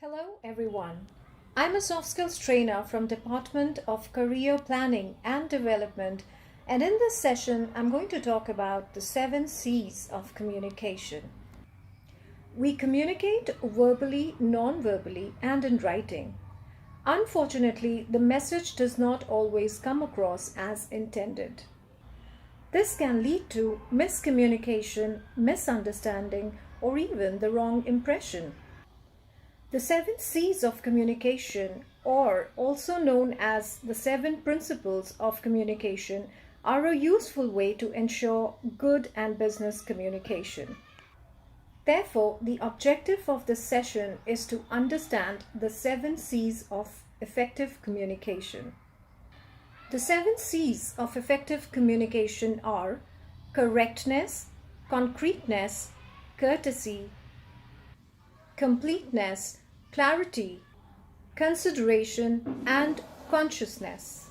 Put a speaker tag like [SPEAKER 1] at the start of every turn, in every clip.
[SPEAKER 1] Hello everyone. I'm a soft skills trainer from Department of Career Planning and Development, and in this session I'm going to talk about the 7 C's of communication. We communicate verbally, non-verbally, and in writing. Unfortunately, the message does not always come across as intended. This can lead to miscommunication, misunderstanding, or even the wrong impression. The 7 C's of communication, or also known as the 7 principles of communication, are a useful way to ensure good and business communication. Therefore, the objective of this session is to understand the 7 C's of effective communication. The 7 C's of effective communication are correctness, concreteness, courtesy, completeness, clarity, consideration, and consciousness.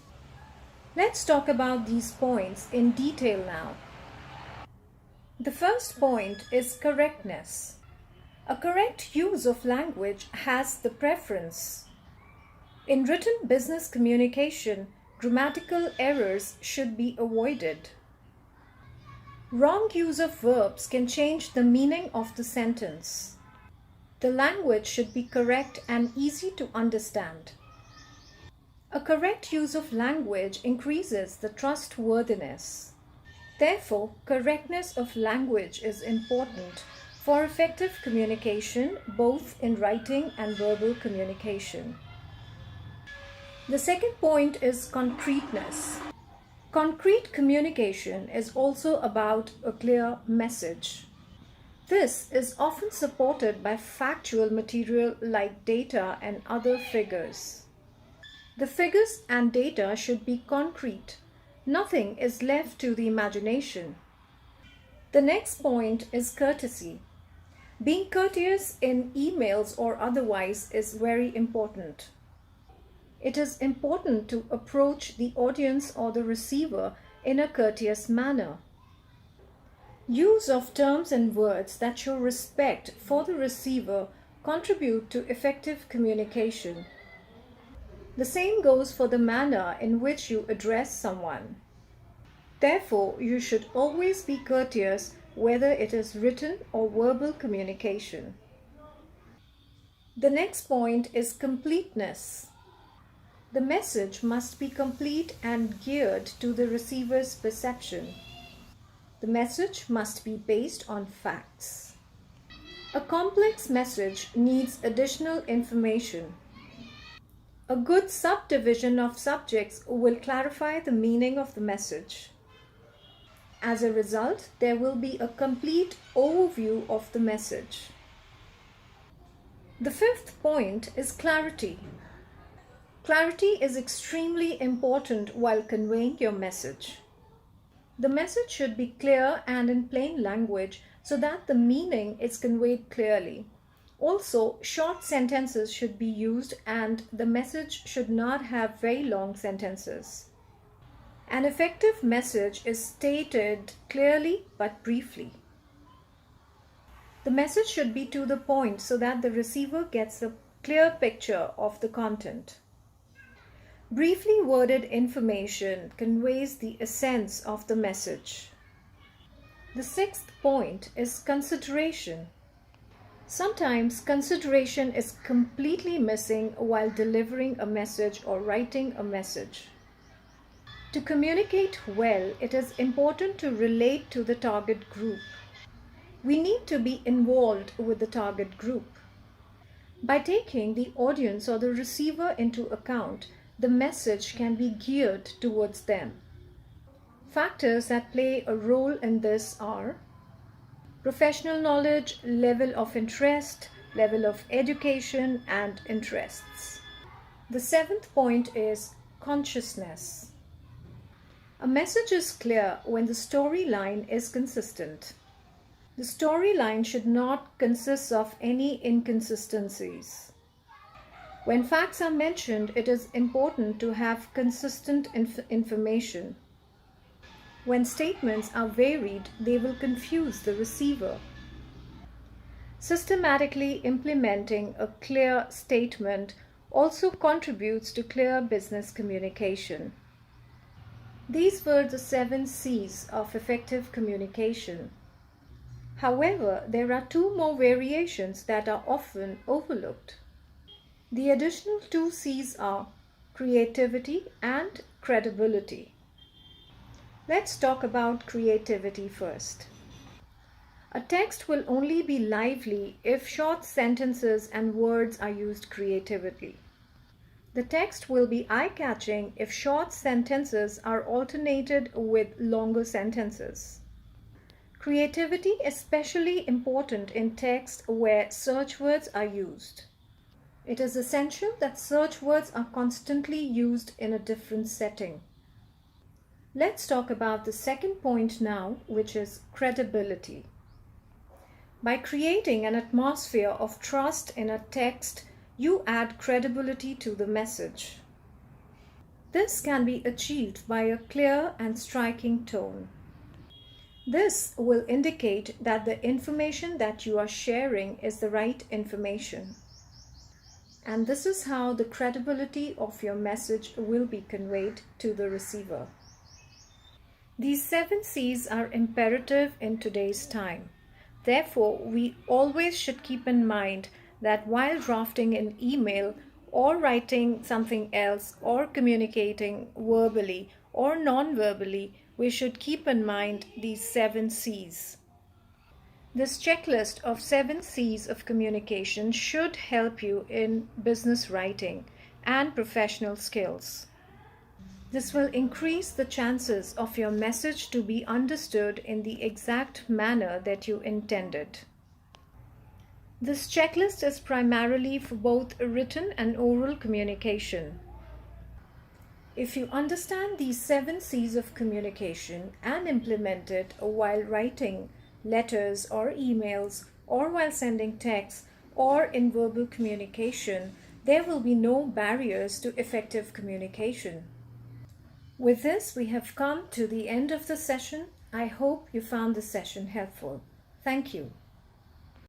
[SPEAKER 1] Let's talk about these points in detail now. The first point is correctness. A correct use of language has the preference. In written business communication, grammatical errors should be avoided. Wrong use of verbs can change the meaning of the sentence. The language should be correct and easy to understand. A correct use of language increases the trustworthiness. Therefore, correctness of language is important for effective communication, both in writing and verbal communication. The second point is concreteness. Concrete communication is also about a clear message. This is often supported by factual material like data and other figures. The figures and data should be concrete. Nothing is left to the imagination. The next point is courtesy. Being courteous in emails or otherwise is very important. It is important to approach the audience or the receiver in a courteous manner. Use of terms and words that show respect for the receiver contribute to effective communication. The same goes for the manner in which you address someone. Therefore, you should always be courteous whether it is written or verbal communication. The next point is completeness. The message must be complete and geared to the receiver's perception. The message must be based on facts. A complex message needs additional information. A good subdivision of subjects will clarify the meaning of the message. As a result, there will be a complete overview of the message. The fifth point is clarity. Clarity is extremely important while conveying your message. The message should be clear and in plain language so that the meaning is conveyed clearly. Also, short sentences should be used and the message should not have very long sentences. An effective message is stated clearly but briefly. The message should be to the point so that the receiver gets a clear picture of the content. Briefly worded information conveys the essence of the message. The sixth point is consideration. Sometimes consideration is completely missing while delivering a message or writing a message. To communicate well, it is important to relate to the target group. We need to be involved with the target group. By taking the audience or the receiver into account, the message can be geared towards them. Factors that play a role in this are professional knowledge, level of interest, level of education, and interests. The seventh point is consciousness. A message is clear when the storyline is consistent. The storyline should not consist of any inconsistencies. When facts are mentioned, it is important to have consistent information. When statements are varied, they will confuse the receiver. Systematically implementing a clear statement also contributes to clear business communication. These were the 7C's of effective communication. However, there are two more variations that are often overlooked. The additional two C's are creativity and credibility. Let's talk about creativity first. A text will only be lively if short sentences and words are used creatively. The text will be eye-catching if short sentences are alternated with longer sentences. Creativity is especially important in text where search words are used. It is essential that search words are constantly used in a different setting. Let's talk about the second point now, which is credibility. By creating an atmosphere of trust in a text, you add credibility to the message. This can be achieved by a clear and striking tone. This will indicate that the information that you are sharing is the right information. And this is how the credibility of your message will be conveyed to the receiver. These 7C's are imperative in today's time. Therefore, we always should keep in mind that while drafting an email or writing something else or communicating verbally or non-verbally, we should keep in mind these 7C's. This checklist of 7C's of communication should help you in business writing and professional skills. This will increase the chances of your message to be understood in the exact manner that you intended. This checklist is primarily for both written and oral communication. If you understand these 7C's of communication and implement it while writing letters or emails or while sending texts or in verbal communication, there will be no barriers to effective communication. With this, we have come to the end of the session. I hope you found the session helpful. Thank you.